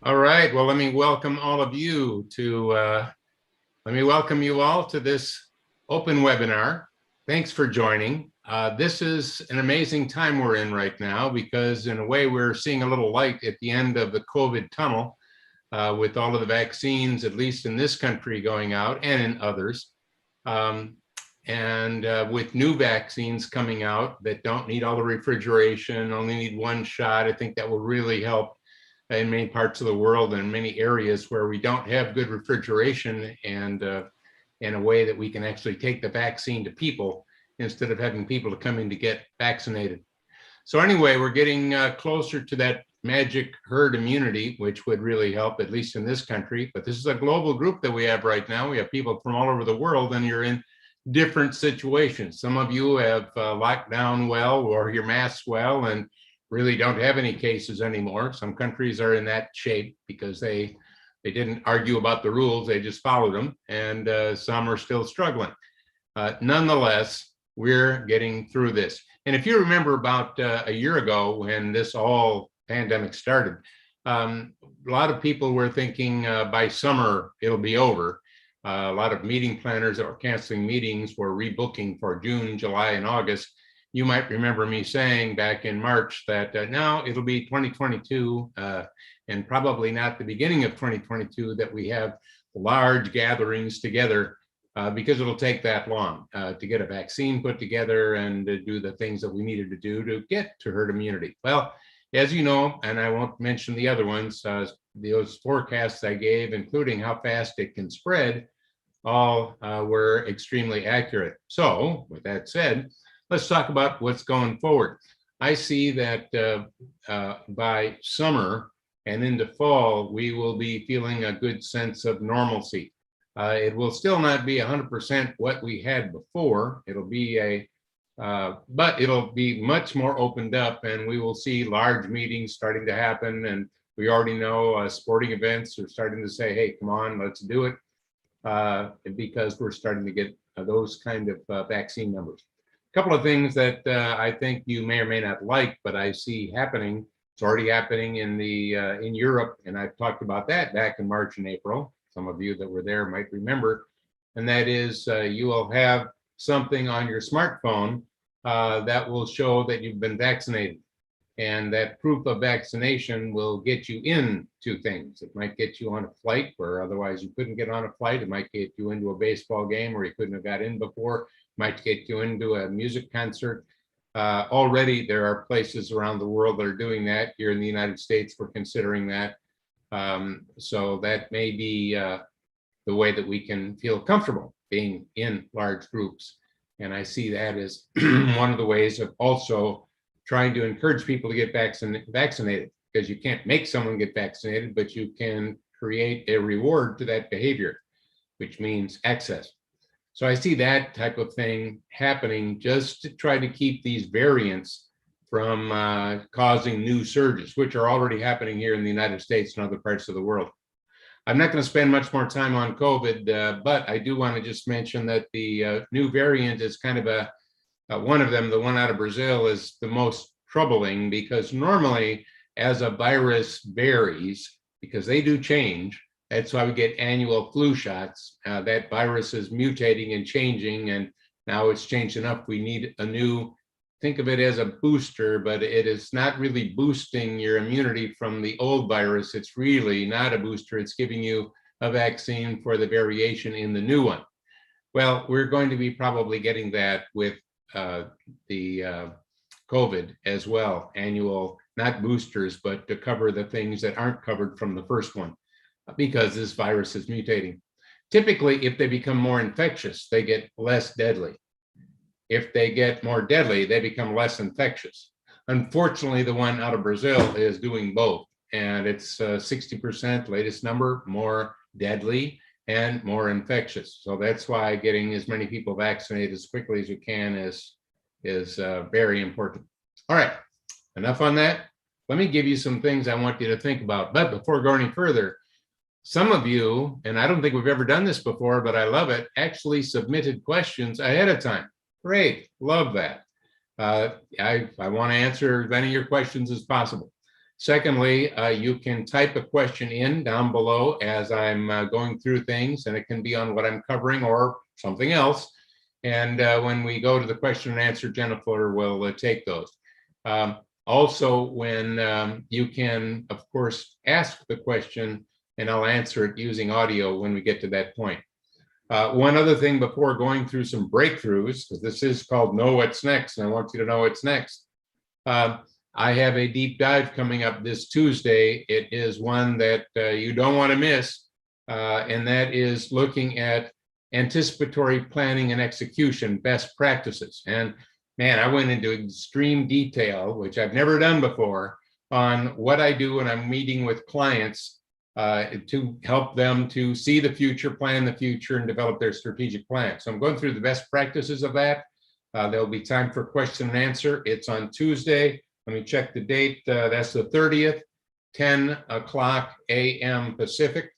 All right. Well, let me welcome all of you to this open webinar. Thanks for joining. This is an amazing time we're in right now because in a way we're seeing a little light at the end of the COVID tunnel with all of the vaccines, at least in this country, going out and in others. With new vaccines coming out that don't need all the refrigeration, only need one shot, I think that will really help in many parts of the world and many areas where we don't have good refrigeration and in a way that we can actually take the vaccine to people instead of having people to come in to get vaccinated. So anyway, we're getting closer to that magic herd immunity, which would really help, at least in this country. But this is a global group that we have right now. We have people from all over the world, and you're in different situations. Some of you have locked down well or your masks well and really don't have any cases anymore. Some countries are in that shape because they didn't argue about the rules, they just followed them, and some are still struggling. Nonetheless, we're getting through this. And if you remember about a year ago when this all pandemic started, a lot of people were thinking by summer it'll be over. A lot of meeting planners that were canceling meetings were rebooking for June, July, and August. You might remember me saying back in March that now it'll be 2022 and probably not the beginning of 2022 that we have large gatherings together because it'll take that long to get a vaccine put together and to do the things that we needed to do to get to herd immunity. Well, as you know, and I won't mention the other ones, those forecasts I gave, including how fast it can spread, all were extremely accurate. So with that said, let's talk about what's going forward. I see that by summer and into fall, we will be feeling a good sense of normalcy. It will still not be 100% what we had before. It'll be but it'll be much more opened up, and we will see large meetings starting to happen. And we already know sporting events are starting to say, hey, come on, let's do it, because we're starting to get those kind of vaccine numbers. Couple of things that I think you may or may not like, but I see happening. It's already happening in Europe, and I've talked about that back in March and April. Some of you that were there might remember, and that is you will have something on your smartphone that will show that you've been vaccinated, and that proof of vaccination will get you into things. It might get you on a flight where otherwise you couldn't get on a flight. It might get you into a baseball game where you couldn't have got in before. Might get you into a music concert. Already there are places around the world that are doing that. Here in the United States, we're considering that. So that may be the way that we can feel comfortable being in large groups. And I see that as one of the ways of also trying to encourage people to get vaccinated, because you can't make someone get vaccinated, but you can create a reward to that behavior, which means access. So I see that type of thing happening just to try to keep these variants from causing new surges, which are already happening here in the United States and other parts of the world. I'm not going to spend much more time on COVID, but I do want to just mention that the new variant is kind of one of them, the one out of Brazil, is the most troubling, because normally as a virus varies, because they do change, that's why we get annual flu shots. That virus is mutating and changing, and now it's changed enough. We need a new, think of it as a booster, but it is not really boosting your immunity from the old virus. It's really not a booster. It's giving you a vaccine for the variation in the new one. Well, we're going to be probably getting that with the COVID as well, annual, not boosters, but to cover the things that aren't covered from the first one, because this virus is mutating. Typically, if they become more infectious, they get less deadly. If they get more deadly, they become less infectious. Unfortunately, the one out of Brazil is doing both, and it's 60%, latest number, more deadly and more infectious. So that's why getting as many people vaccinated as quickly as you can is very important. All right, enough on that. Let me give you some things I want you to think about. But before going any further, some of you, and I don't think we've ever done this before, but I love it, actually submitted questions ahead of time. Great, love that. I want to answer as many of your questions as possible. Secondly, you can type a question in down below as I'm going through things, and it can be on what I'm covering or something else. And when we go to the question and answer, Jennifer will take those. Also, when you can, of course, ask the question, and I'll answer it using audio when we get to that point. One other thing before going through some breakthroughs, because this is called Know What's Next, and I want you to know what's next. I have a deep dive coming up this Tuesday. It is one that you don't want to miss, and that is looking at anticipatory planning and execution best practices. And man, I went into extreme detail, which I've never done before, on what I do when I'm meeting with clients to help them to see the future, plan the future, and develop their strategic plan. So I'm going through the best practices of that. There'll be time for question and answer. It's on Tuesday. Let me check the date. That's the 30th, 10 o'clock a.m. Pacific,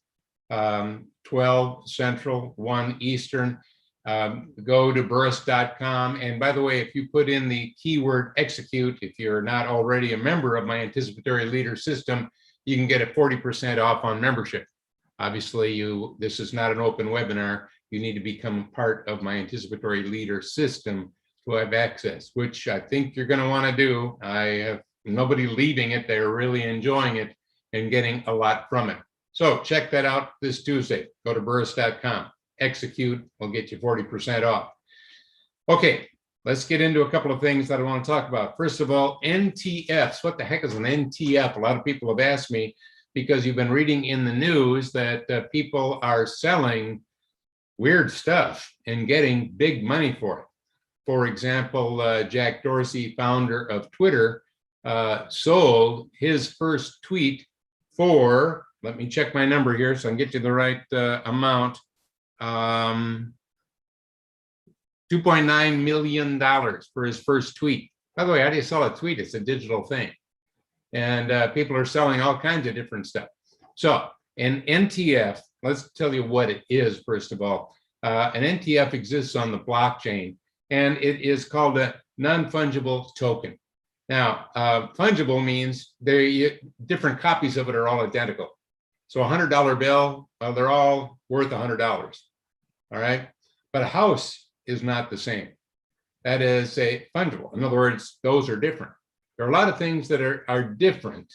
12 Central, 1 Eastern. Go to burrus.com. And by the way, if you put in the keyword execute, if you're not already a member of my Anticipatory Leader System, you can get a 40% off on membership. Obviously, this is not an open webinar. You need to become part of my Anticipatory Leader System to have access, which I think you're going to want to do. I have nobody leaving it. They're really enjoying it and getting a lot from it. So check that out this Tuesday. Go to burrus.com. Execute will get you 40% off. Okay, let's get into a couple of things that I want to talk about. First of all, NTFs. What the heck is an NTF? A lot of people have asked me because you've been reading in the news that people are selling weird stuff and getting big money for it. For example, Jack Dorsey, founder of Twitter, sold his first tweet for, let me check my number here so I can get you the right amount, $2.9 million for his first tweet. By the way, how do you sell a tweet? It's a digital thing. And people are selling all kinds of different stuff. So an NTF, let's tell you what it is, first of all. An NTF exists on the blockchain, and it is called a non-fungible token. Now, fungible means different copies of it are all identical. So a $100 bill, well, they're all worth $100, all right? But a house is not the same. That is a fungible. In other words, those are different. There are a lot of things that are different,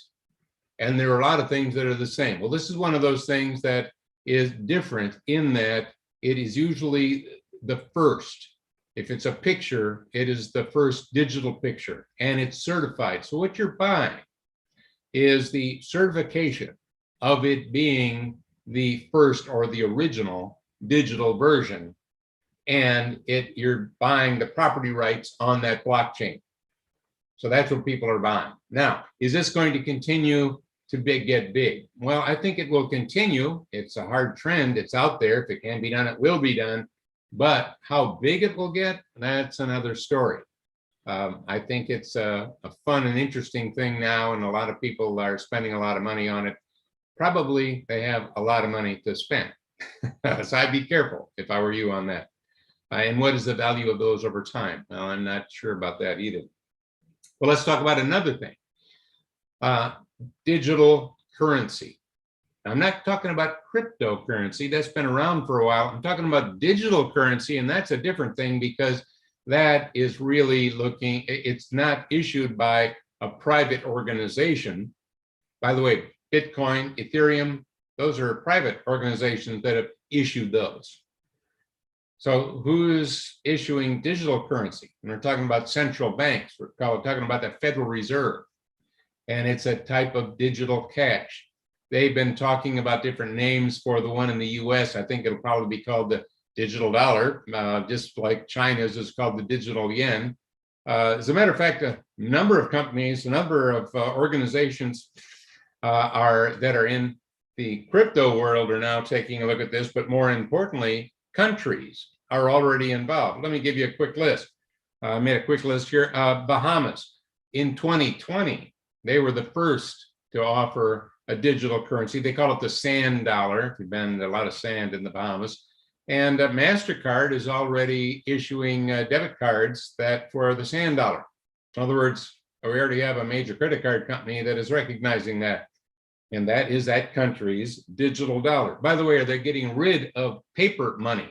and there are a lot of things that are the same. Well, this is one of those things that is different in that it is usually the first. If it's a picture, it is the first digital picture, and it's certified. So what you're buying is the certification of it being the first or the original digital version, and you're buying the property rights on that blockchain. So that's what people are buying. Now, is this going to continue to get big? Well, I think it will continue. It's a hard trend. It's out there. If it can be done, it will be done. But how big it will get, that's another story. I think it's a fun and interesting thing now, and a lot of people are spending a lot of money on it. Probably they have a lot of money to spend. So I'd be careful if I were you on that. And what is the value of those over time? Well, I'm not sure about that either. Well, let's talk about another thing. Digital currency. I'm not talking about cryptocurrency. That's been around for a while. I'm talking about digital currency, and that's a different thing because that is really it's not issued by a private organization. By the way, Bitcoin, Ethereum, those are private organizations that have issued those. So who's issuing digital currency? And we're talking about central banks. We're talking about the Federal Reserve, and it's a type of digital cash. They've been talking about different names for the one in the US. I think it'll probably be called the digital dollar, just like China's is called the digital yen. As a matter of fact, a number of companies, a number of organizations that are in the crypto world are now taking a look at this, but more importantly, countries are already involved. Let me give you a quick list. I made a quick list here. Bahamas, in 2020, they were the first to offer a digital currency. They call it the sand dollar. We've been a lot of sand in the Bahamas. And MasterCard is already issuing debit cards that for the sand dollar. In other words, we already have a major credit card company that is recognizing that. And that is that country's digital dollar. By the way, are they getting rid of paper money?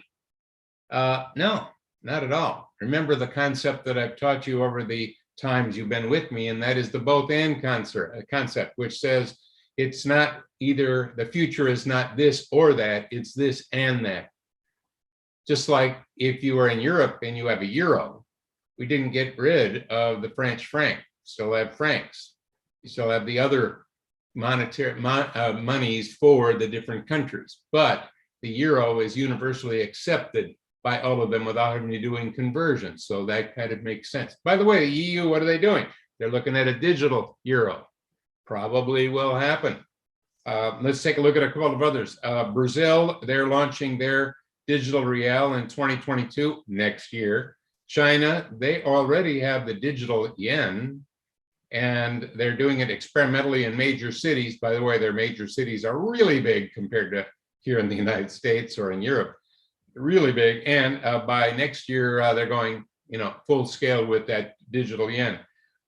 No, not at all. Remember the concept that I've taught you over the times you've been with me, and that is the both and concept, which says it's not either, the future is not this or that, it's this and that. Just like if you are in Europe and you have a euro, we didn't get rid of the French franc, still have francs. You still have the other monetary monies for the different countries, but the euro is universally accepted by all of them without having to do conversion. So that kind of makes sense. By the way, the EU, what are they doing? They're looking at a digital euro. Probably will happen. Let's take a look at a couple of others. Brazil, they're launching their digital real in 2022, next year. China, they already have the digital yen, and they're doing it experimentally in major cities. By the way, their major cities are really big compared to here in the United States or in Europe, really big. And by next year, they're going, full scale with that digital yen.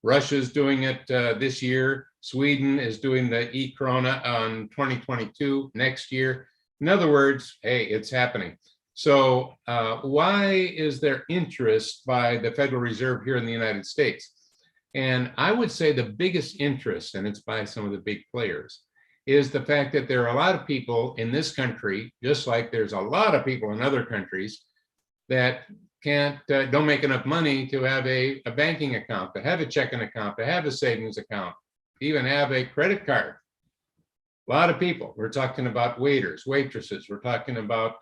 Russia's doing it this year. Sweden is doing the e-krona on 2022 next year. In other words, hey, it's happening. So why is there interest by the Federal Reserve here in the United States? And I would say the biggest interest, and it's by some of the big players, is the fact that there are a lot of people in this country, just like there's a lot of people in other countries, that don't make enough money to have a banking account, to have a checking account, to have a savings account, even have a credit card. A lot of people. We're talking about waiters, waitresses. We're talking about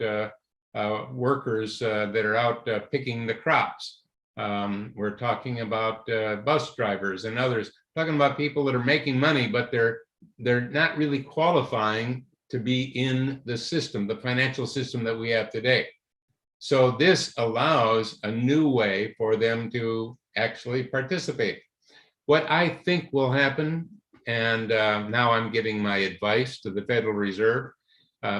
workers that are out picking the crops. We're talking about bus drivers and others. Talking about people that are making money, but they're not really qualifying to be in the system, the financial system that we have today. So this allows a new way for them to actually participate. What I think will happen, and now I'm giving my advice to the Federal Reserve,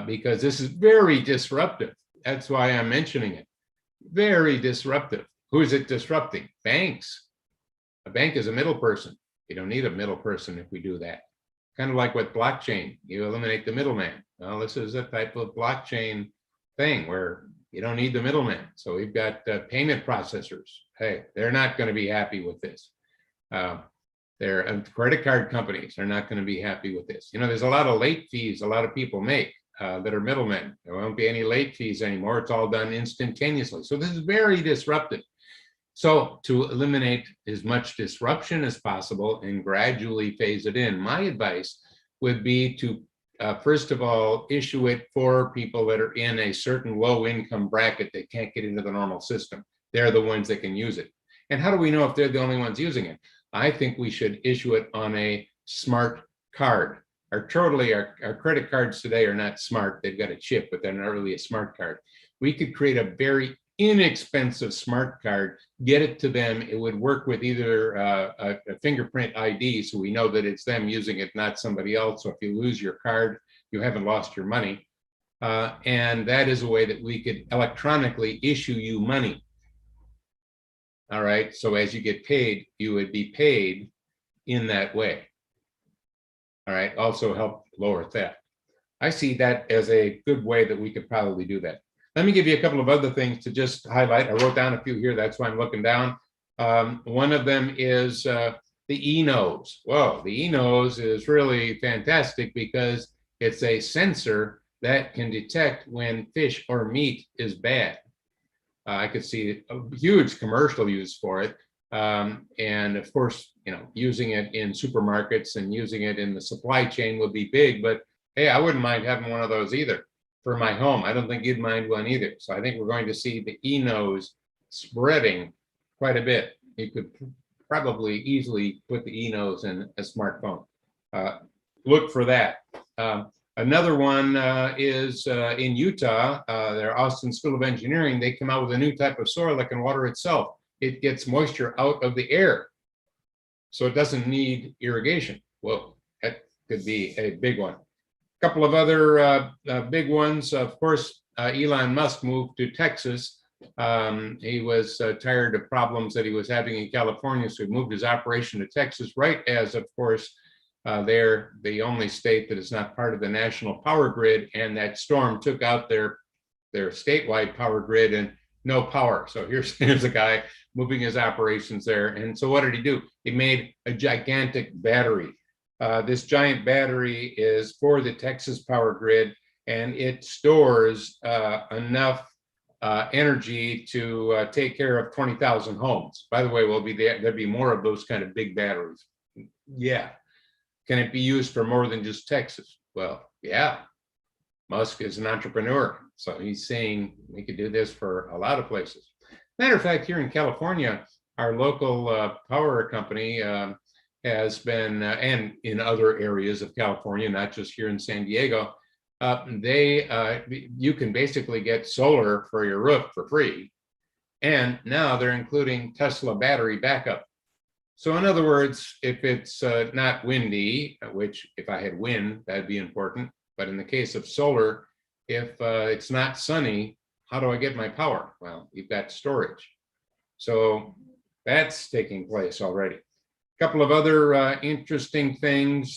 because this is very disruptive. That's why I'm mentioning it. Very disruptive. Who is it disrupting? Banks. A bank is a middle person. You don't need a middle person if we do that. Kind of like with blockchain, you eliminate the middleman. Well, this is a type of blockchain thing where you don't need the middleman. So we've got payment processors. Hey, they're not going to be happy with this. Their credit card companies are not going to be happy with this. There's a lot of late fees a lot of people make that are middlemen. There won't be any late fees anymore. It's all done instantaneously. So this is very disruptive. So to eliminate as much disruption as possible and gradually phase it in, my advice would be to, first of all, issue it for people that are in a certain low income bracket that can't get into the normal system. They're the ones that can use it. And how do we know if they're the only ones using it? I think we should issue it on a smart card. Our credit cards today are not smart. They've got a chip, but they're not really a smart card. We could create a very inexpensive smart card, get it to them. It would work with either a fingerprint ID, so we know that it's them using it, not somebody else. So if you lose your card, you haven't lost your money. And that is a way that we could electronically issue you money. All right, so as you get paid, you would be paid in that way. All right, also help lower theft. I see that as a good way that we could probably do that. Let me give you a couple of other things to just highlight. I wrote down a few here, that's why I'm looking down. One of them is the e-nose. Whoa, the e-nose is really fantastic because it's a sensor that can detect when fish or meat is bad. I could see a huge commercial use for it. And of course, using it in supermarkets and using it in the supply chain would be big, but hey, I wouldn't mind having one of those either for my home. I don't think you'd mind one either. So I think we're going to see the e-nose spreading quite a bit. You could probably easily put the e-nose in a smartphone. Look for that. Another one is in Utah, their Austin School of Engineering, they come out with a new type of soil that can water itself. It gets moisture out of the air, so it doesn't need irrigation. Well, that could be a big one. A couple of other big ones, of course, Elon Musk moved to Texas He was tired of problems that he was having in California, so he moved his operation to Texas, right as, of course, they're the only state that is not part of the national power grid, and that storm took out their statewide power grid and no power. So here's a guy moving his operations there. And so what did he do? He made a gigantic battery. This giant battery is for the Texas power grid, and it stores enough energy to take care of 20,000 homes. By the way, there'll be more of those kind of big batteries. Yeah. Can it be used for more than just Texas? Well, yeah. Musk is an entrepreneur, so he's saying we could do this for a lot of places. Matter of fact, here in California, our local power company has been, and in other areas of California, not just here in San Diego, you can basically get solar for your roof for free. And now they're including Tesla battery backup. So in other words, if it's not windy, which if I had wind, that'd be important. But in the case of solar, if it's not sunny, how do I get my power? Well, you've got storage. So that's taking place already. A couple of other interesting things.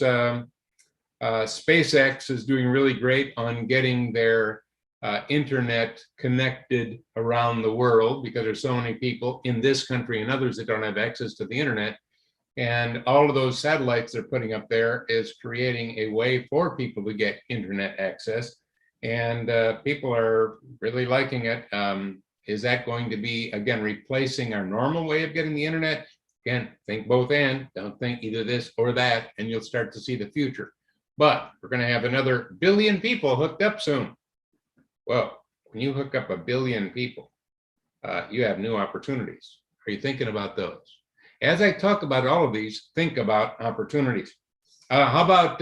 SpaceX is doing really great on getting their internet connected around the world, because there's so many people in this country and others that don't have access to the internet. And all of those satellites they're putting up there is creating a way for people to get internet access. And people are really liking it. Is that going to be, again, replacing our normal way of getting the internet? Again, think both and, don't think either this or that, and you'll start to see the future. But we're going to have another billion people hooked up soon. Well, when you hook up a billion people, you have new opportunities. Are you thinking about those? As I talk about all of these, think about opportunities. How about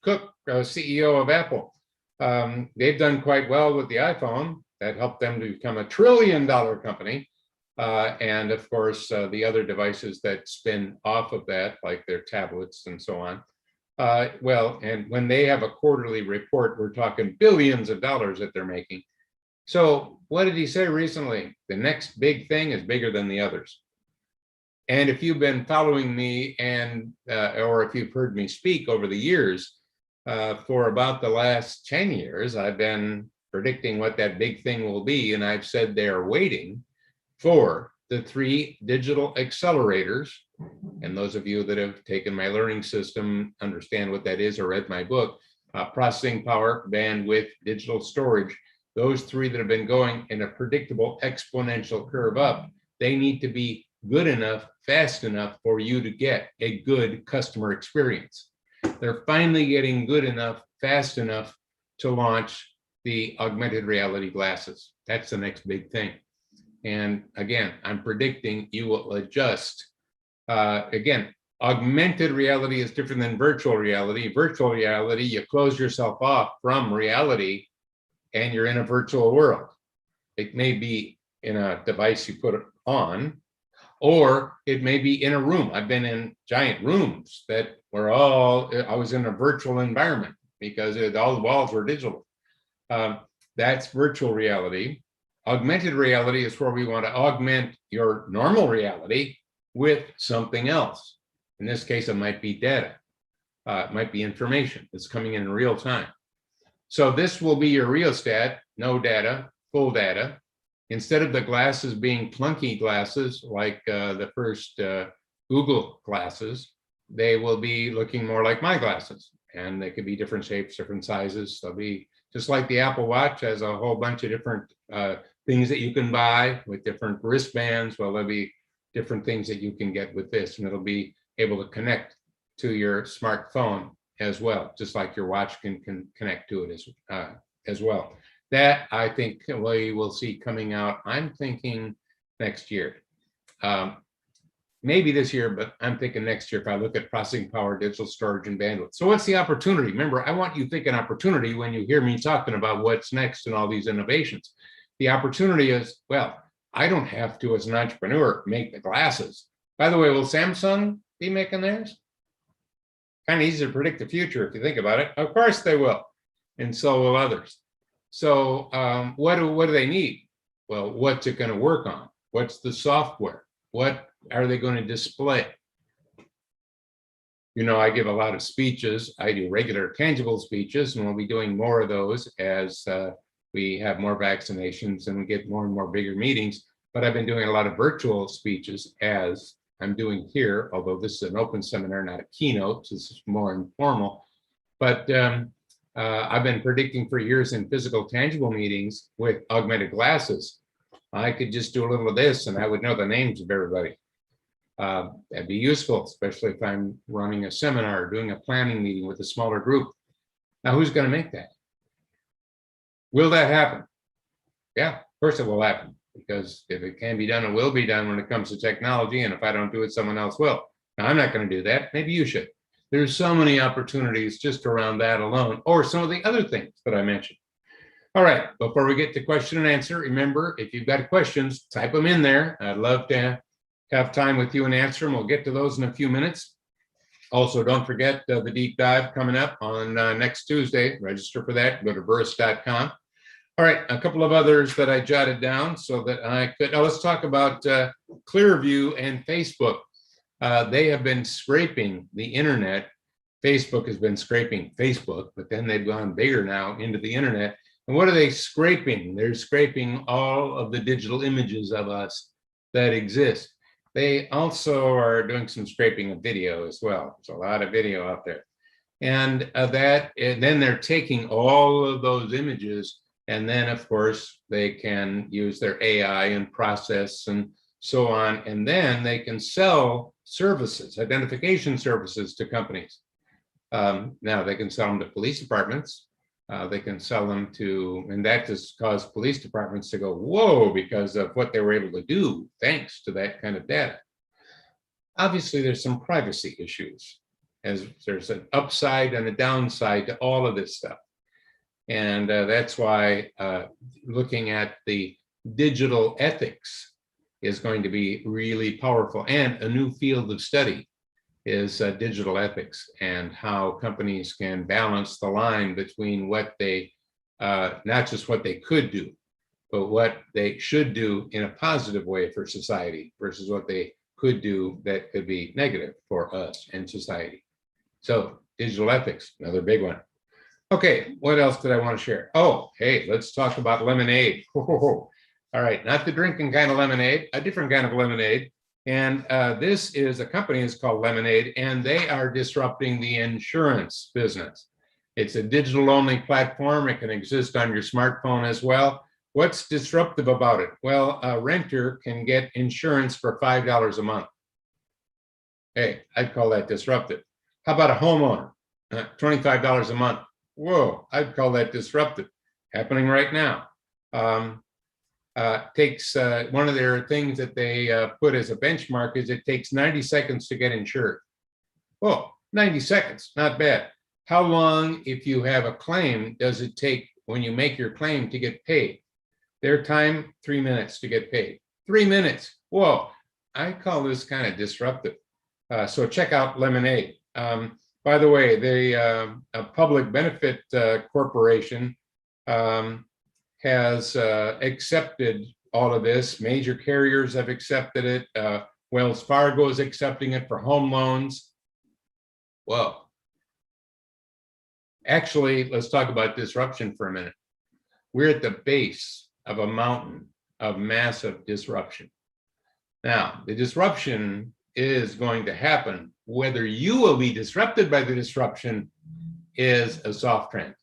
Cook, CEO of Apple? They've done quite well with the iPhone. That helped them to become $1 trillion company. And of course, the other devices that spin off of that, like their tablets and so on. Well, and when they have a quarterly report, we're talking billions of dollars that they're making. So what did he say recently? The next big thing is bigger than the others. And if you've been following me and or if you've heard me speak over the years, for about the last 10 years, I've been predicting what that big thing will be. And I've said they're waiting for the 3 digital accelerators. And those of you that have taken my learning system understand what that is or read my book, processing power, bandwidth, digital storage. Those 3 that have been going in a predictable exponential curve up, they need to be good enough, fast enough for you to get a good customer experience. They're finally getting good enough, fast enough to launch the augmented reality glasses. That's the next big thing. And again, I'm predicting you will adjust. Again, augmented reality is different than virtual reality. Virtual reality, you close yourself off from reality and you're in a virtual world. It may be in a device you put it on, or it may be in a room. I've been in giant rooms that were I was in a virtual environment because all the walls were digital. That's virtual reality. Augmented reality is where we want to augment your normal reality with something else. In this case, it might be data. It might be information that's coming in real time. So this will be your rheostat, no data, full data. Instead of the glasses being clunky glasses like the first Google glasses, they will be looking more like my glasses. And they could be different shapes, different sizes. They'll be just like the Apple Watch has a whole bunch of different things that you can buy with different wristbands. Well, there'll be different things that you can get with this, and it'll be able to connect to your smartphone as well, just like your watch can connect to it as well. That I think we will see coming out. I'm thinking next year, maybe this year, but I'm thinking next year if I look at processing power, digital storage, and bandwidth. So what's the opportunity? Remember, I want you thinking opportunity when you hear me talking about what's next and all these innovations. The opportunity is, well, I don't have to, as an entrepreneur, make the glasses. By the way, will Samsung be making theirs? Kind of easy to predict the future if you think about it. Of course they will, and so will others. So what do they need? Well, what's it going to work on? What's the software? What are they going to display? You know, I give a lot of speeches. I do regular tangible speeches, and we'll be doing more of those as we have more vaccinations and we get more and more bigger meetings. But I've been doing a lot of virtual speeches, as I'm doing here, although this is an open seminar, not a keynote. So this is more informal. But I've been predicting for years in physical tangible meetings with augmented glasses. I could just do a little of this and I would know the names of everybody. That'd be useful, especially if I'm running a seminar or doing a planning meeting with a smaller group. Now, who's going to make that? Will that happen? Yeah, of course it will happen, because if it can be done, it will be done when it comes to technology. And if I don't do it, someone else will. Now, I'm not going to do that. Maybe you should. There's so many opportunities just around that alone, or some of the other things that I mentioned. All right, before we get to question and answer, remember, if you've got questions, type them in there. I'd love to have time with you and answer them. We'll get to those in a few minutes. Also, don't forget the deep dive coming up on next Tuesday. Register for that. Go to burrus.com. All right, a couple of others that I jotted down so that I could. Now let's talk about Clearview and Facebook. They have been scraping the internet. Facebook has been scraping Facebook, but then they've gone bigger now into the internet. And what are they scraping? They're scraping all of the digital images of us that exist. They also are doing some scraping of video as well. There's a lot of video out there. And then they're taking all of those images, and then of course they can use their AI and process and so on. And then they can sell services, identification services to companies. Now they can sell them to police departments. They can sell them to, and that just caused police departments to go, whoa, because of what they were able to do thanks to that kind of data. Obviously, there's some privacy issues, as there's an upside and a downside to all of this stuff. And that's why looking at the digital ethics is going to be really powerful. And a new field of study is digital ethics, and how companies can balance the line between what they, not just what they could do, but what they should do in a positive way for society versus what they could do that could be negative for us and society. So digital ethics, another big one. Okay, what else did I want to share? Oh, hey, let's talk about lemonade. All right, not the drinking kind of lemonade, a different kind of lemonade. And this is a company is called Lemonade, and they are disrupting the insurance business. It's a digital-only platform. It can exist on your smartphone as well. What's disruptive about it? Well, a renter can get insurance for $5 a month. Hey, I'd call that disruptive. How about a homeowner? $25 a month. Whoa, I'd call that disruptive. Happening right now. Takes one of their things that they put as a benchmark is it takes 90 seconds to get insured. Oh, 90 seconds, not bad. How long, if you have a claim, does it take when you make your claim to get paid? Their time, 3 minutes to get paid. 3 minutes. Whoa, I call this kind of disruptive. So check out Lemonade. By the way, the Public Benefit Corporation has accepted all of this. Major carriers have accepted it. Wells Fargo is accepting it for home loans. Whoa. Actually, let's talk about disruption for a minute. We're at the base of a mountain of massive disruption. Now, the disruption is going to happen. Whether you will be disrupted by the disruption is a soft trend.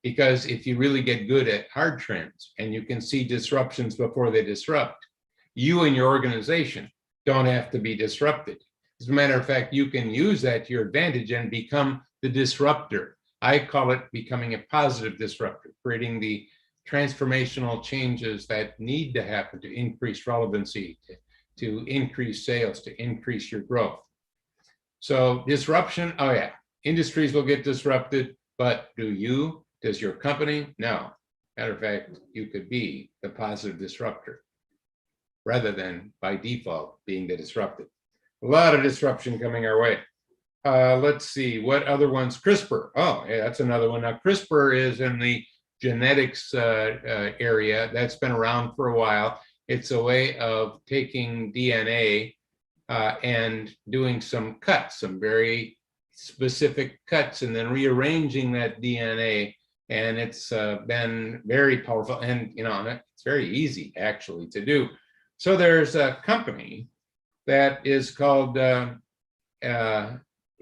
Because if you really get good at hard trends and you can see disruptions before they disrupt, you and your organization don't have to be disrupted. As a matter of fact, you can use that to your advantage and become the disruptor. I call it becoming a positive disruptor, creating the transformational changes that need to happen to increase relevancy, to increase sales, to increase your growth. So disruption, oh yeah, industries will get disrupted, but does your company? No. Matter of fact, you could be the positive disruptor rather than by default being the disrupted. A lot of disruption coming our way. Let's see, what other ones? Crispr. Oh, yeah, that's another one. Now, Crispr is in the genetics area. That's been around for a while. It's a way of taking DNA and doing some cuts, some very specific cuts, and then rearranging that DNA. And it's been very powerful, and it's very easy actually to do. So there's a company that is called,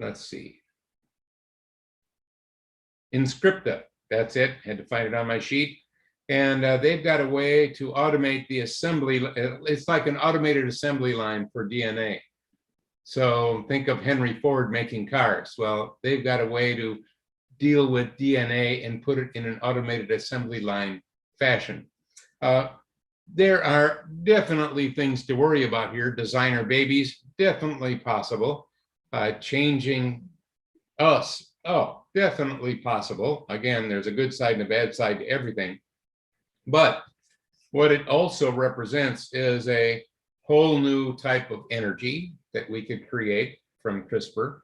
let's see, Inscripta. That's it. Had to find it on my sheet. And they've got a way to automate the assembly. It's like an automated assembly line for DNA. So think of Henry Ford making cars. Well, they've got a way to deal with DNA and put it in an automated assembly line fashion. There are definitely things to worry about here. Designer babies, definitely possible. Changing us, oh, definitely possible. Again, there's a good side and a bad side to everything. But what it also represents is a whole new type of energy that we could create from CRISPR,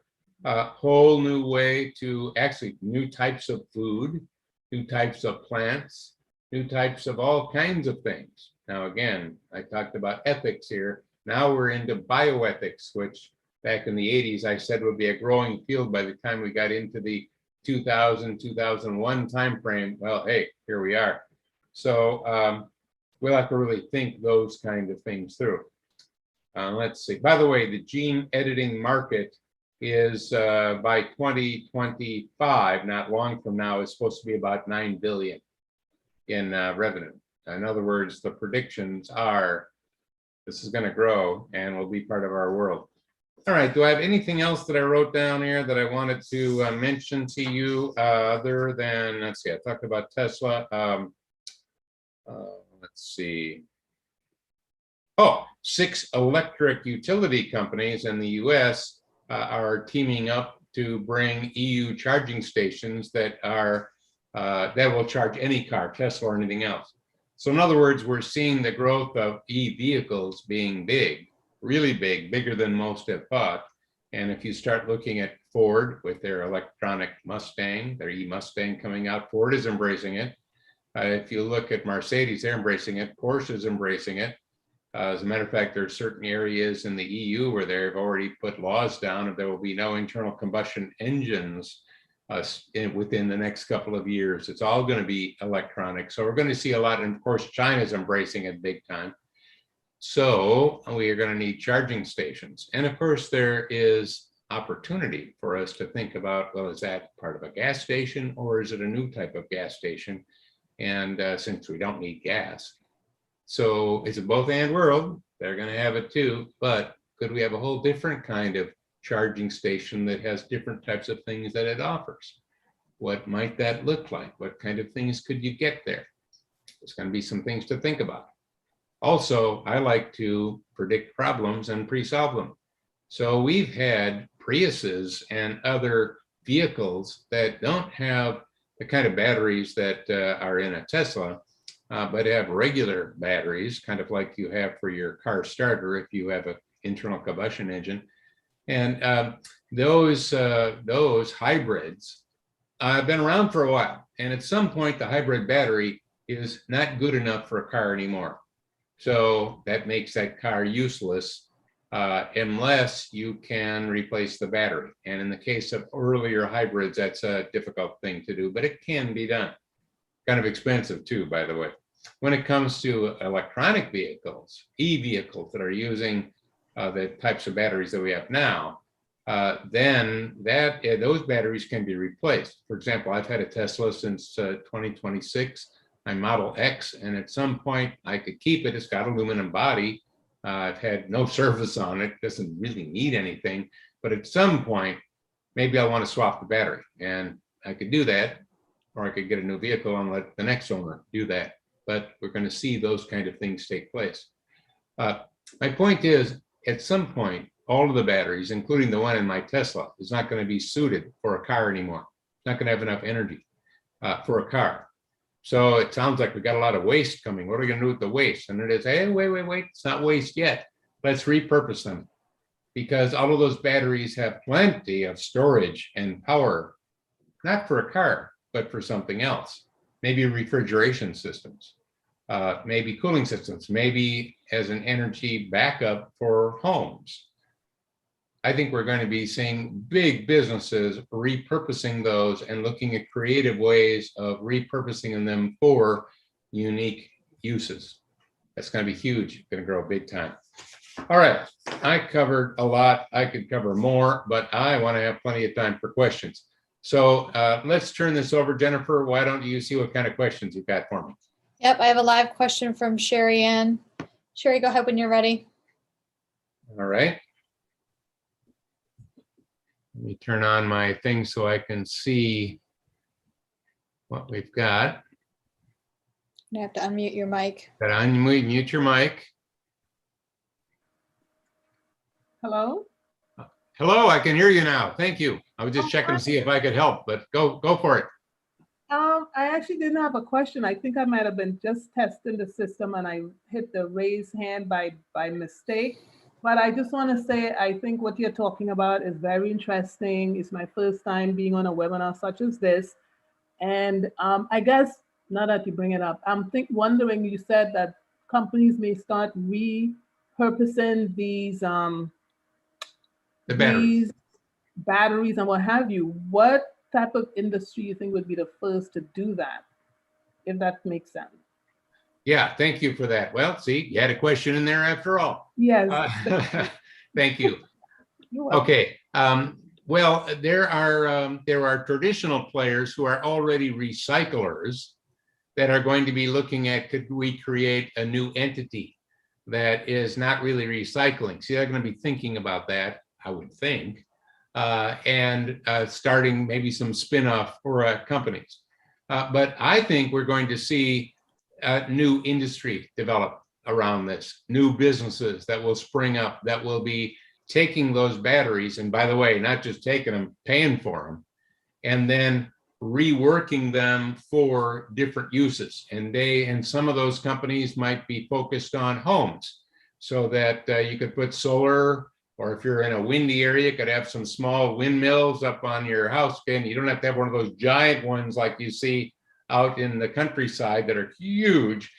a whole new way to actually new types of food, new types of plants, new types of all kinds of things. Now, again, I talked about ethics here. Now we're into bioethics, which back in the 80s, I said would be a growing field by the time we got into the 2000, 2001 timeframe. Well, hey, here we are. So we'll have to really think those kind of things through. Let's see. By the way, the gene editing market is by 2025, not long from now, is supposed to be about 9 billion in revenue. In other words, the predictions are this is going to grow and will be part of our world. All right, do I have anything else that I wrote down here that I wanted to mention to you other than, let's see, I talked about Tesla. Let's see. Oh, 6 electric utility companies in the US are teaming up to bring EU charging stations that are that will charge any car, Tesla or anything else. So in other words, we're seeing the growth of e-vehicles being big, really big, bigger than most have thought. And if you start looking at Ford with their electronic Mustang, their e-Mustang coming out, Ford is embracing it. If you look at Mercedes, they're embracing it. Porsche is embracing it. As a matter of fact, there are certain areas in the EU where they've already put laws down that there will be no internal combustion engines within the next couple of years. It's all going to be electronic. So we're going to see a lot. And of course, China's embracing it big time. So we are going to need charging stations. And of course, there is opportunity for us to think about, well, is that part of a gas station or is it a new type of gas station? And since we don't need gas, so it's a both and world. They're going to have it too, but could we have a whole different kind of charging station that has different types of things that it offers? What might that look like? What kind of things could you get there? There's going to be some things to think about. Also, I like to predict problems and pre-solve them. So we've had Priuses and other vehicles that don't have the kind of batteries that are in a Tesla, but have regular batteries, kind of like you have for your car starter if you have an internal combustion engine. And those hybrids have been around for a while. And at some point, the hybrid battery is not good enough for a car anymore. So that makes that car useless unless you can replace the battery. And in the case of earlier hybrids, that's a difficult thing to do, but it can be done. Kind of expensive too, by the way. When it comes to electronic vehicles, e-vehicles that are using the types of batteries that we have now, then those batteries can be replaced. For example, I've had a Tesla since 2026, my Model X, and at some point I could keep it. It's got aluminum body. I've had no service on it. Doesn't really need anything, but at some point, maybe I want to swap the battery, and I could do that, or I could get a new vehicle and let the next owner do that. But we're going to see those kind of things take place. My point is, at some point, all of the batteries, including the one in my Tesla, is not going to be suited for a car anymore. It's not going to have enough energy for a car. So it sounds like we got a lot of waste coming. What are we going to do with the waste? And it is, hey, wait, it's not waste yet. Let's repurpose them, because all of those batteries have plenty of storage and power, not for a car, but for something else. maybe refrigeration systems, maybe cooling systems, maybe as an energy backup for homes. I think we're going to be seeing big businesses repurposing those and looking at creative ways of repurposing them for unique uses. That's going to be huge, going to grow big time. All right, I covered a lot. I could cover more, but I want to have plenty of time for questions. So let's turn this over. Jennifer, why don't you see what kind of questions you've got for me? Yep, I have a live question from Sherry Ann. Sherry, go ahead when you're ready. All right. Let me turn on my thing so I can see what we've got. You have to unmute your mic. Got to unmute your mic. Hello? Hello, I can hear you now. Thank you. I was just checking to see if I could help, but go for it. I actually didn't have a question. I think I might have been just testing the system and I hit the raise hand by mistake. But I just want to say, I think what you're talking about is very interesting. It's my first time being on a webinar such as this. And I guess, now that you bring it up, I'm wondering, you said that companies may start repurposing these batteries and what have you. What type of industry you think would be the first to do that, if that makes sense? Yeah, thank you for that. Well, see, you had a question in there after all. Yes. Thank you. Okay. Well, there are traditional players who are already recyclers that are going to be looking at, could we create a new entity that is not really recycling? See, they're going to be thinking about that, I would think, and starting maybe some spin-off for companies. But I think we're going to see new industry develop around this, new businesses that will spring up, that will be taking those batteries, and by the way, not just taking them, paying for them, and then reworking them for different uses. And some of those companies might be focused on homes, so that you could put solar, or if you're in a windy area, you could have some small windmills up on your house, and you don't have to have one of those giant ones like you see out in the countryside that are huge.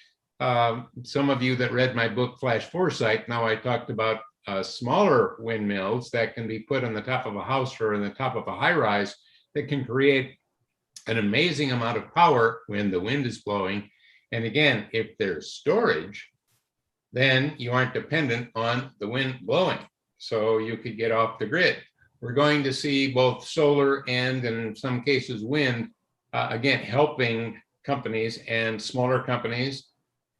Some of you that read my book, Flash Foresight, now I talked about smaller windmills that can be put on the top of a house or on the top of a high rise that can create an amazing amount of power when the wind is blowing. And again, if there's storage, then you aren't dependent on the wind blowing. So you could get off the grid. We're going to see both solar and in some cases wind, again, helping companies and smaller companies,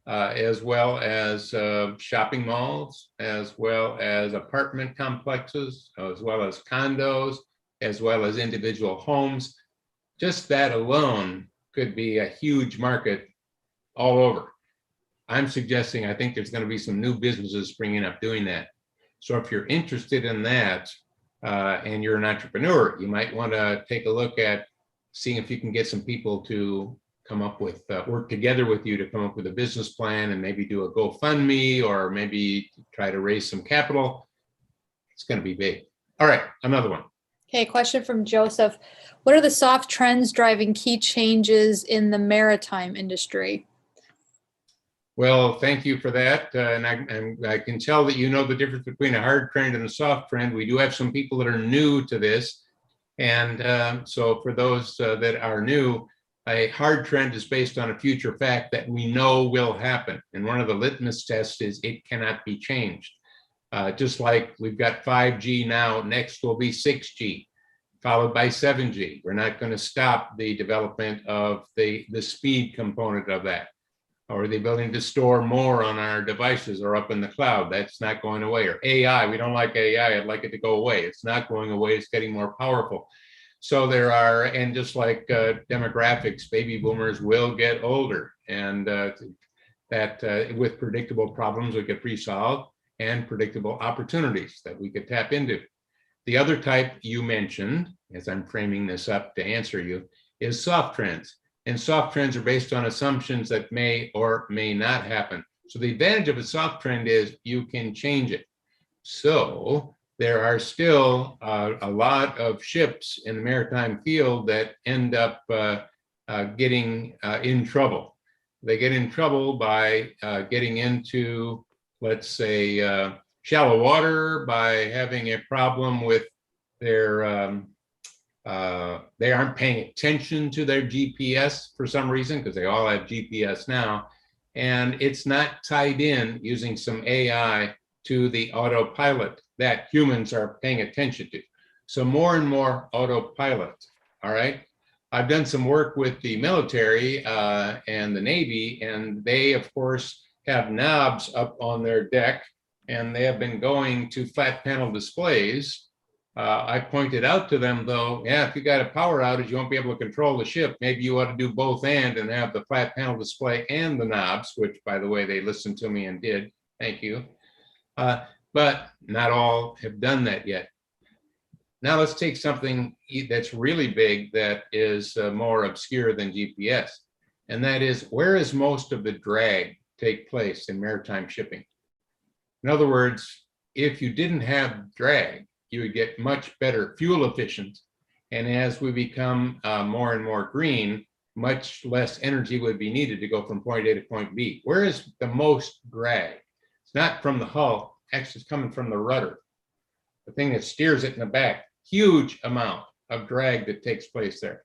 as well as shopping malls, as well as apartment complexes, as well as condos, as well as individual homes. Just that alone could be a huge market all over. I'm suggesting, I think there's going to be some new businesses springing up doing that. So if you're interested in that and you're an entrepreneur, you might want to take a look at seeing if you can get some people to come up with, work together with you to come up with a business plan and maybe do a GoFundMe or maybe try to raise some capital. It's going to be big. All right, another one. Okay, question from Joseph. What are the soft trends driving key changes in the maritime industry? Well, thank you for that. And I can tell that you know the difference between a hard trend and a soft trend. We do have some people that are new to this. And so for those that are new, a hard trend is based on a future fact that we know will happen. And one of the litmus tests is it cannot be changed. Just like we've got 5G now, next will be 6G, followed by 7G. We're not going to stop the development of the speed component of that, or the ability to store more on our devices or up in the cloud. That's not going away. Or AI, we don't like AI, I'd like it to go away. It's not going away, it's getting more powerful. So there are, and just like demographics, baby boomers will get older, and that with predictable problems we could pre-solve and predictable opportunities that we could tap into. The other type you mentioned, as I'm framing this up to answer you, is soft trends. And soft trends are based on assumptions that may or may not happen. So the advantage of a soft trend is you can change it. So there are still a lot of ships in the maritime field that end up getting in trouble. They get in trouble by getting into, let's say, shallow water, by having a problem with their, they aren't paying attention to their GPS for some reason, because they all have GPS now, and it's not tied in using some AI to the autopilot that humans are paying attention to. So more and more autopilot, all right? I've done some work with the military and the Navy, and they, of course, have knobs up on their deck, and they have been going to flat panel displays. I pointed out to them, though, yeah, if you got a power outage, you won't be able to control the ship. Maybe you ought to do both and have the flat panel display and the knobs, which, by the way, they listened to me and did. Thank you. But not all have done that yet. Now let's take something that's really big that is more obscure than GPS, and that is, where does most of the drag take place in maritime shipping? In other words, if you didn't have drag, you would get much better fuel efficient, and as we become more and more green, much less energy would be needed to go from point A to point B. Where is the most drag? It's not from the hull, actually it's coming from the rudder, the thing that steers it in the back. Huge amount of drag that takes place there.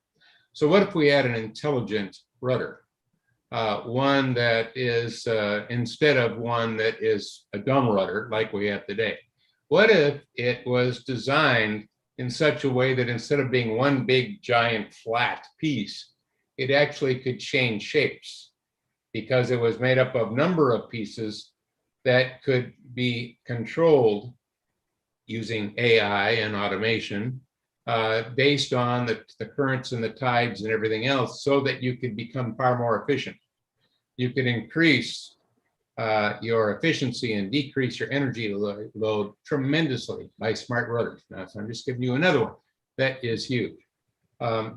So what if we had an intelligent rudder? One that is, instead of one that is a dumb rudder like we have today. What if it was designed in such a way that instead of being one big giant flat piece, it actually could change shapes, because it was made up of a number of pieces that could be controlled using AI and automation based on the currents and the tides and everything else, so that you could become far more efficient. You could increase your efficiency and decrease your energy load tremendously by smart rudders. Now, so I'm just giving you another one that is huge. I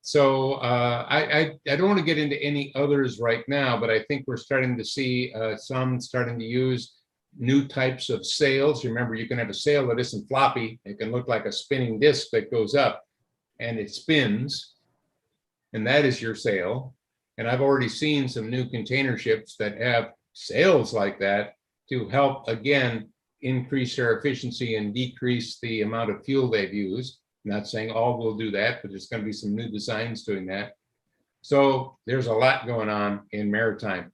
don't want to get into any others right now, but I think we're starting to see some starting to use new types of sails. Remember, you can have a sail that isn't floppy. It can look like a spinning disc that goes up and it spins, and that is your sail. And I've already seen some new container ships that have sails like that to help, again, increase their efficiency and decrease the amount of fuel they've used. I'm not saying all will do that, but there's going to be some new designs doing that. So there's a lot going on in maritime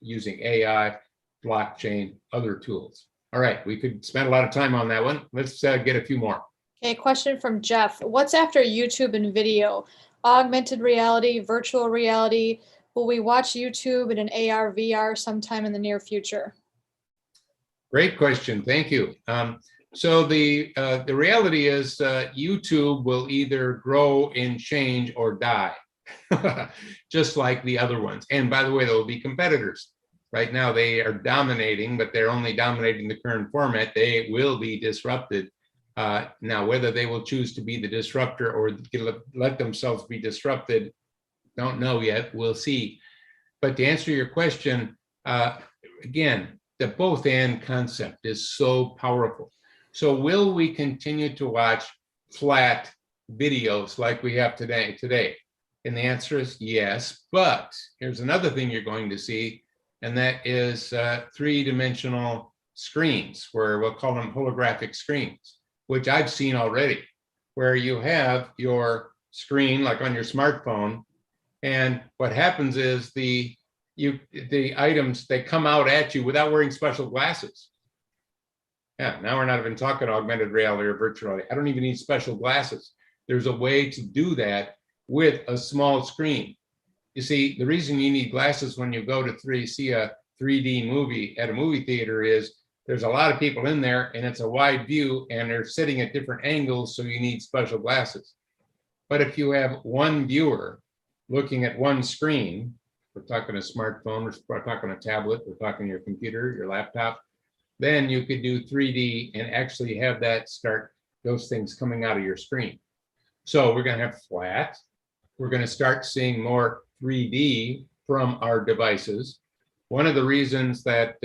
using AI, blockchain, other tools. All right, we could spend a lot of time on that one. Let's get a few more. Okay, question from Jeff. What's after YouTube and video? Augmented reality, virtual reality? Will we watch YouTube in an AR, VR sometime in the near future? Great question, thank you. So the reality is YouTube will either grow and change or die, just like the other ones. And by the way, there will be competitors. Right now they are dominating, but they're only dominating the current format. They will be disrupted. Now, whether they will choose to be the disruptor or let themselves be disrupted, don't know yet, we'll see. But to answer your question, again, the both and concept is so powerful. So will we continue to watch flat videos like we have today? And the answer is yes, but here's another thing you're going to see, and that is three-dimensional screens, where we'll call them holographic screens, which I've seen already, where you have your screen like on your smartphone, and what happens is the items, they come out at you without wearing special glasses. Yeah, now we're not even talking augmented reality or virtual reality. I don't even need special glasses. There's a way to do that with a small screen. You see, the reason you need glasses when you go to see a 3D movie at a movie theater is there's a lot of people in there and it's a wide view and they're sitting at different angles, so you need special glasses. But if you have one viewer looking at one screen, we're talking a smartphone, we're talking a tablet, we're talking your computer, your laptop, then you could do 3D and actually have that start those things coming out of your screen. So we're going to have flat. We're going to start seeing more 3D from our devices. One of the reasons that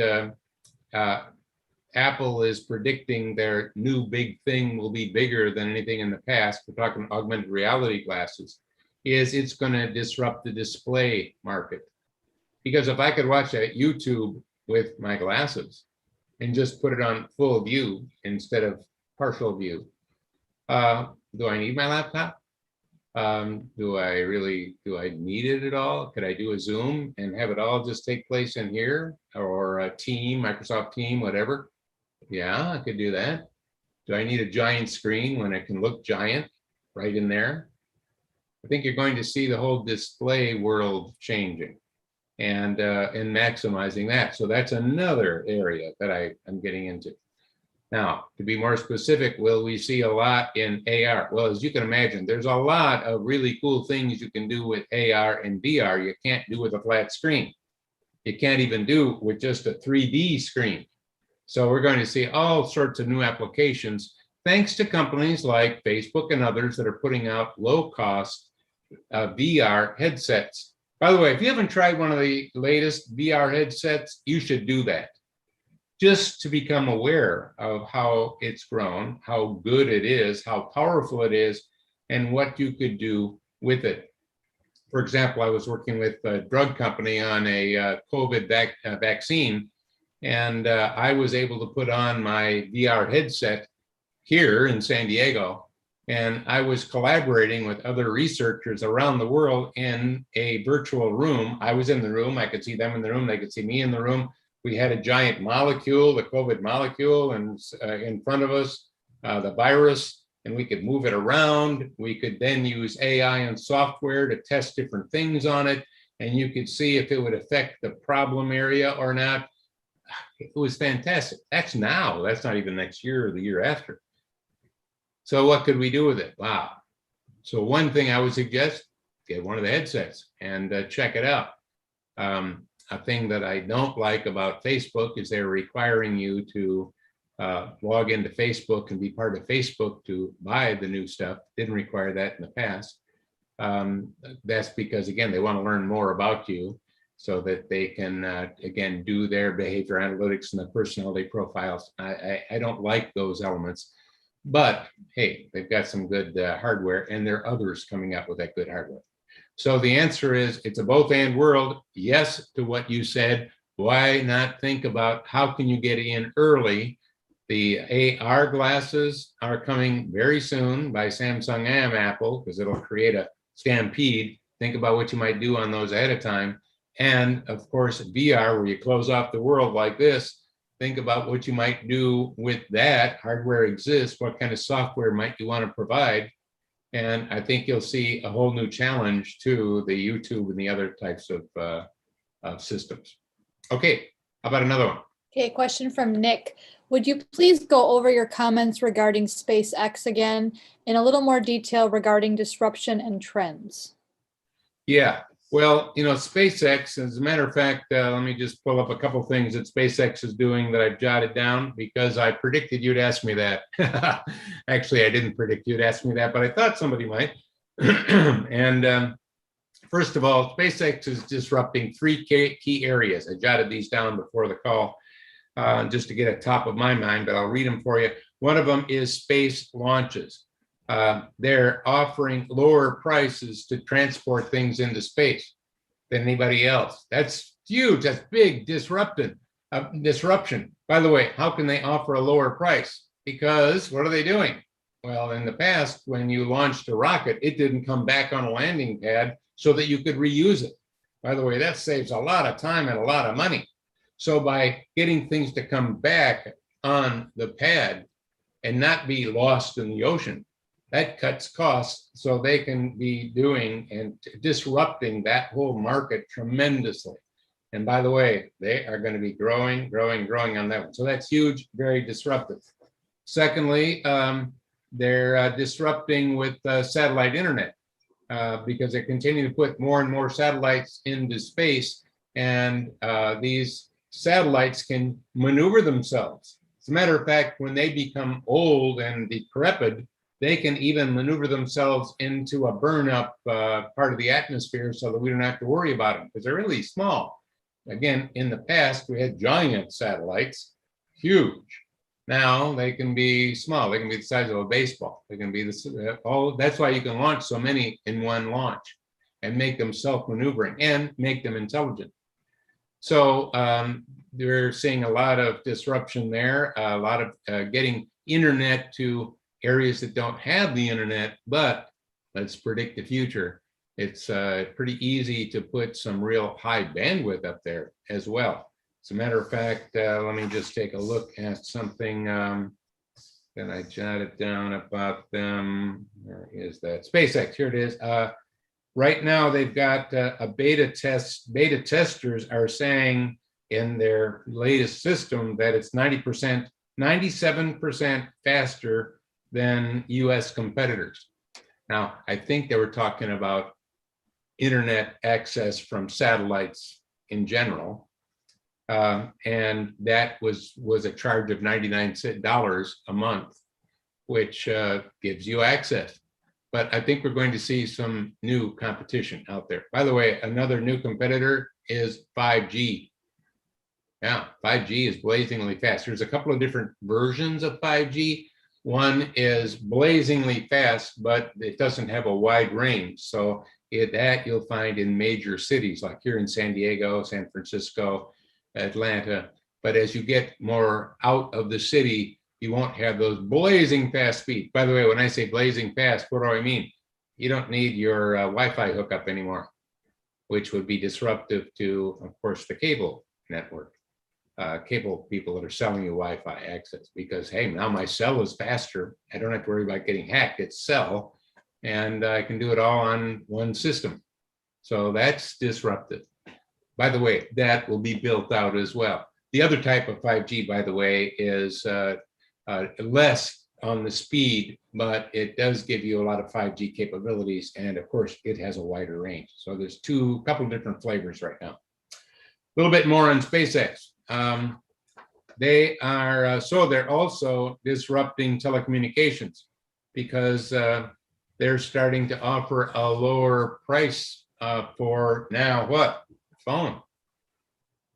Apple is predicting their new big thing will be bigger than anything in the past, we're talking augmented reality glasses, is it's going to disrupt the display market. Because if I could watch a YouTube with my glasses and just put it on full view instead of partial view, do I need my laptop? Do I need it at all? Could I do a Zoom and have it all just take place in here, or a team, Microsoft Team, whatever? Yeah, I could do that. Do I need a giant screen when it can look giant right in there? I think you're going to see the whole display world changing and maximizing that. So that's another area that I'm getting into. Now, to be more specific, will we see a lot in AR? Well, as you can imagine, there's a lot of really cool things you can do with AR and VR you can't do with a flat screen. You can't even do with just a 3D screen. So we're going to see all sorts of new applications, thanks to companies like Facebook and others that are putting out low-cost VR headsets. By the way, if you haven't tried one of the latest VR headsets, you should do that, just to become aware of how it's grown, how good it is, how powerful it is, and what you could do with it. For example, I was working with a drug company on a COVID vaccine, and I was able to put on my VR headset here in San Diego, and I was collaborating with other researchers around the world in a virtual room. I was in the room, I could see them in the room, they could see me in the room. We had a giant molecule, the COVID molecule, and in front of us, the virus, and we could move it around. We could then use AI and software to test different things on it, and you could see if it would affect the problem area or not. It was fantastic. That's now, that's not even next year or the year after. So what could we do with it? Wow. So one thing I would suggest, get one of the headsets and check it out. A thing that I don't like about Facebook is they're requiring you to log into Facebook and be part of Facebook to buy the new stuff. Didn't require that in the past. That's because, again, they want to learn more about you so that they can, again, do their behavior analytics and the personality profiles. I don't like those elements. But hey, they've got some good hardware, and there are others coming up with that good hardware. So the answer is, it's a both and world. Yes to what you said. Why not think about how can you get in early? The AR glasses are coming very soon by Samsung and Apple, because it'll create a stampede. Think about what you might do on those ahead of time. And of course, VR, where you close off the world like this. Think about what you might do with that. Hardware exists. What kind of software might you want to provide? And I think you'll see a whole new challenge to the YouTube and the other types of systems. Okay, how about another one? Okay, question from Nick. Would you please go over your comments regarding SpaceX again in a little more detail regarding disruption and trends? Yeah. Well, you know, SpaceX, as a matter of fact, let me just pull up a couple things that SpaceX is doing that I've jotted down, because I predicted you'd ask me that. Actually, I didn't predict you'd ask me that, but I thought somebody might. And first of all, SpaceX is disrupting three key areas. I jotted these down before the call just to get it top of my mind, but I'll read them for you. One of them is space launches. They're offering lower prices to transport things into space than anybody else. That's huge. That's big disruption. By the way, how can they offer a lower price? Because what are they doing? Well, in the past, when you launched a rocket, it didn't come back on a landing pad so that you could reuse it. By the way, that saves a lot of time and a lot of money. So by getting things to come back on the pad and not be lost in the ocean, that cuts costs, so they can be doing and disrupting that whole market tremendously. And by the way, they are going to be growing on that one. So that's huge, very disruptive. Secondly, they're disrupting with satellite internet because they continue to put more and more satellites into space, and these satellites can maneuver themselves. As a matter of fact, when they become old and decrepit, they can even maneuver themselves into a burn-up part of the atmosphere so that we don't have to worry about them, because they're really small. Again, in the past, we had giant satellites, huge. Now they can be small. They can be the size of a baseball. They can be that's why you can launch so many in one launch and make them self-maneuvering and make them intelligent. So they're seeing a lot of disruption there, a lot of getting internet to areas that don't have the internet, but let's predict the future. It's pretty easy to put some real high bandwidth up there as well. As a matter of fact, let me just take a look at something that I jotted down about them. Where is that? SpaceX, here it is. Right now, they've got a beta test. Beta testers are saying in their latest system that it's 90%, 97% faster than US competitors. Now, I think they were talking about internet access from satellites in general. And that was a charge of $99 a month, which gives you access. But I think we're going to see some new competition out there. By the way, another new competitor is 5G. Yeah, 5G is blazingly fast. There's a couple of different versions of 5G. One is blazingly fast, but it doesn't have a wide range. So that you'll find in major cities like here in San Diego, San Francisco, Atlanta. But as you get more out of the city, you won't have those blazing fast speeds. By the way, when I say blazing fast, what do I mean? You don't need your Wi-Fi hookup anymore, which would be disruptive to, of course, the cable network, cable people that are selling you Wi-Fi access. Because, hey, now my cell is faster. I don't have to worry about getting hacked. It's cell, and I can do it all on one system. So that's disruptive. By the way, that will be built out as well. The other type of 5G, by the way, is less on the speed, but it does give you a lot of 5G capabilities. And of course, it has a wider range. So there's a couple different flavors right now. A little bit more on SpaceX. They are, so they're also disrupting telecommunications because they're starting to offer a lower price for now what? Phone.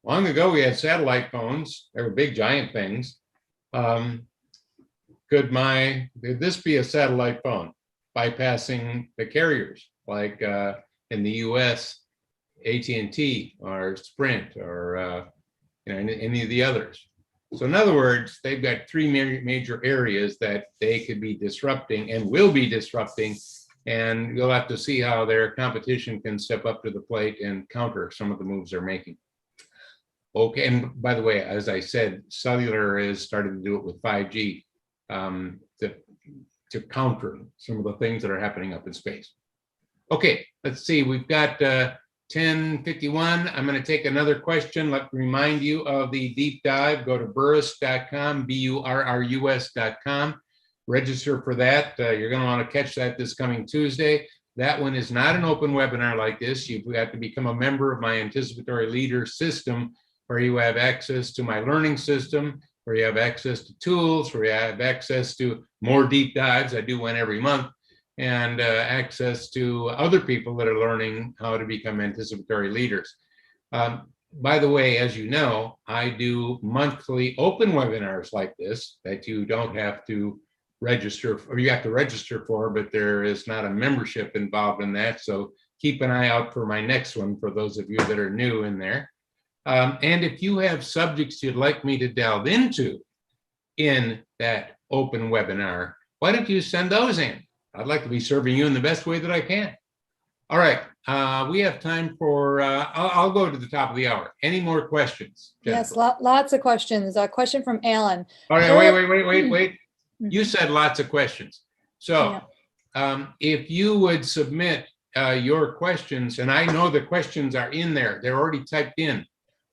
Long ago, we had satellite phones. They were big, giant things. Could this be a satellite phone bypassing the carriers like in the US, AT&T or Sprint or any of the others? So in other words, they've got three major areas that they could be disrupting and will be disrupting. And you'll have to see how their competition can step up to the plate and counter some of the moves they're making. Okay, and by the way, as I said, cellular is starting to do it with 5G to counter some of the things that are happening up in space. Okay, let's see, we've got 10:51. I'm going to take another question. Let me remind you of the deep dive. Go to burrus.com, BURRUS.com. Register for that. You're going to want to catch that this coming Tuesday. That one is not an open webinar like this. You've got to become a member of my Anticipatory Leader system, where you have access to my learning system, where you have access to tools, where you have access to more deep dives. I do one every month, and access to other people that are learning how to become anticipatory leaders. By the way, as you know, I do monthly open webinars like this that you don't have to register, or you have to register for, but there is not a membership involved in that. So keep an eye out for my next one for those of you that are new in there. And if you have subjects you'd like me to delve into in that open webinar, why don't you send those in? I'd like to be serving you in the best way that I can. All right, we have time for, I'll go to the top of the hour. Any more questions, Jennifer? Yes, lots of questions. A question from Alan. All right, wait. You said lots of questions. So if you would submit your questions, and I know the questions are in there, they're already typed in.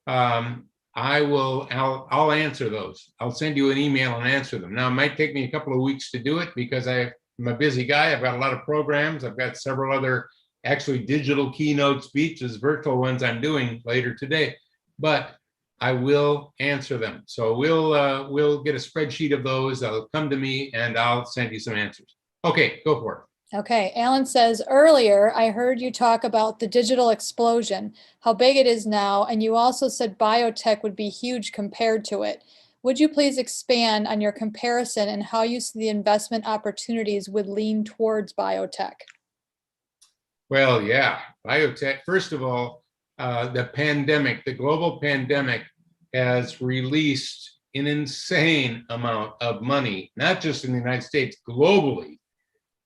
I'll answer those. I'll send you an email and answer them. Now, it might take me a couple of weeks to do it because I'm a busy guy. I've got a lot of programs. I've got several other actually digital keynote speeches, virtual ones I'm doing later today, but I will answer them. So we'll get a spreadsheet of those. They'll come to me and I'll send you some answers. Okay, go for it. Okay, Alan says, earlier I heard you talk about the digital explosion, how big it is now, and you also said biotech would be huge compared to it. Would you please expand on your comparison and how you see the investment opportunities would lean towards biotech? Well, yeah, biotech, first of all, the pandemic, the global pandemic has released an insane amount of money, not just in the United States, globally,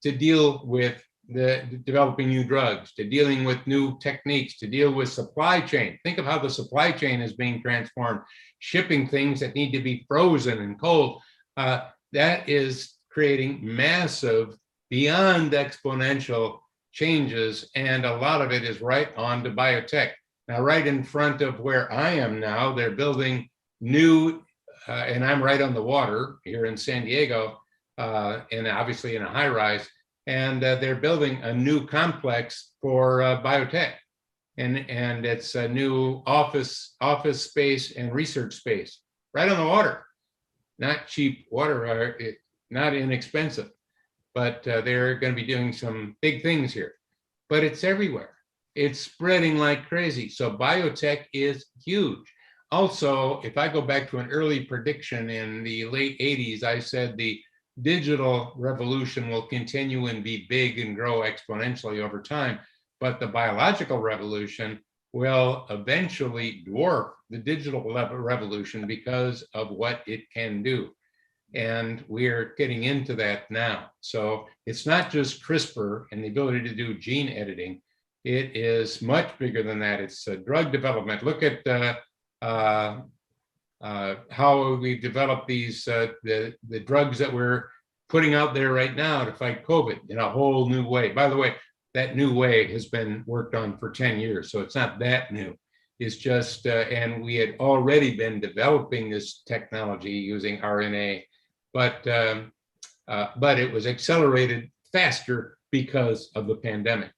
to deal with the developing new drugs, to dealing with new techniques, to deal with supply chain. Think of how the supply chain is being transformed, shipping things that need to be frozen and cold. That is creating massive, beyond exponential changes, and a lot of it is right on to biotech. Now, right in front of where I am now, they're building new, and I'm right on the water here in San Diego, and obviously in a high rise, and they're building a new complex for biotech, and it's a new office space and research space right on the water. Not cheap water, not inexpensive, but they're going to be doing some big things here. But it's everywhere. It's spreading like crazy. So biotech is huge. Also, if I go back to an early prediction in the late 80s, I said the digital revolution will continue and be big and grow exponentially over time, but the biological revolution will eventually dwarf the digital revolution because of what it can do. And we're getting into that now. So it's not just CRISPR and the ability to do gene editing. It is much bigger than that. It's drug development. Look at how we've developed these the drugs that we're putting out there right now to fight COVID in a whole new way. By the way, that new way has been worked on for 10 years, so it's not that new. It's just, and we had already been developing this technology using RNA, but it was accelerated faster because of the pandemic.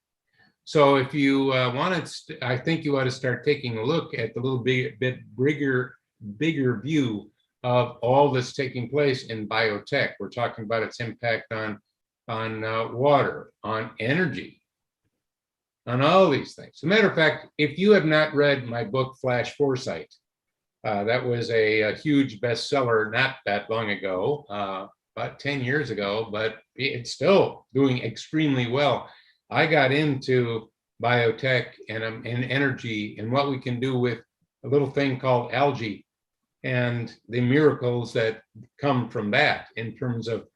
So if you wanted, I think you ought to start taking a look at the little bit bigger view of all that's taking place in biotech. We're talking about its impact on water, on energy, on all these things. As a matter of fact, if you have not read my book, Flash Foresight, that was a huge bestseller not that long ago, about 10 years ago, but it's still doing extremely well. I got into biotech and energy and what we can do with a little thing called algae and the miracles that come from that in terms of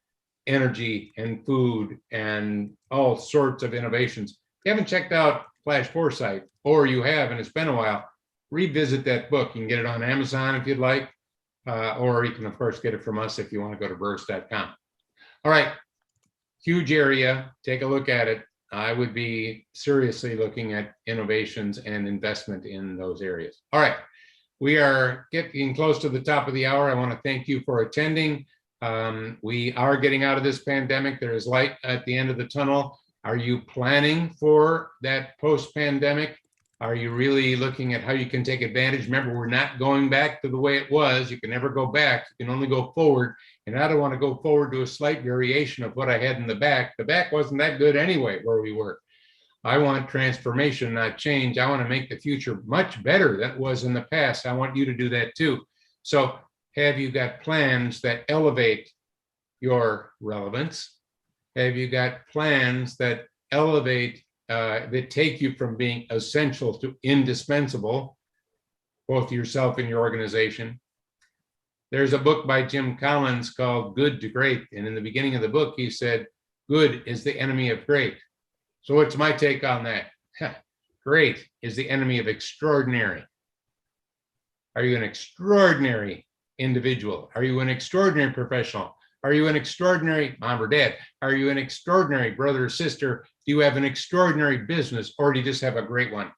energy and food and all sorts of innovations. If you haven't checked out Flash Foresight, or you have and it's been a while, revisit that book. You can get it on Amazon if you'd like, or you can, of course, get it from us if you want to go to burrus.com. All right, huge area. Take a look at it. I would be seriously looking at innovations and investment in those areas. All right, we are getting close to the top of the hour. I want to thank you for attending. We are getting out of this pandemic. There is light at the end of the tunnel. Are you planning for that post-pandemic? Are you really looking at how you can take advantage? Remember, we're not going back to the way it was. You can never go back. You can only go forward. And I don't want to go forward to a slight variation of what I had in the back. The back wasn't that good anyway, where we were. I want transformation, not change. I want to make the future much better than it was in the past. I want you to do that too. So have you got plans that elevate your relevance? Have you got plans that elevate, that take you from being essential to indispensable, both yourself and your organization? There's a book by Jim Collins called Good to Great. And in the beginning of the book, he said, good is the enemy of great. So what's my take on that? Great is the enemy of extraordinary. Are you an extraordinary individual? Are you an extraordinary professional? Are you an extraordinary mom or dad? Are you an extraordinary brother or sister? Do you have an extraordinary business, or do you just have a great one?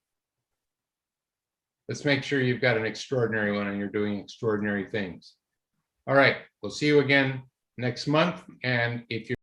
Let's make sure you've got an extraordinary one and you're doing extraordinary things. All right, we'll see you again next month. And if you're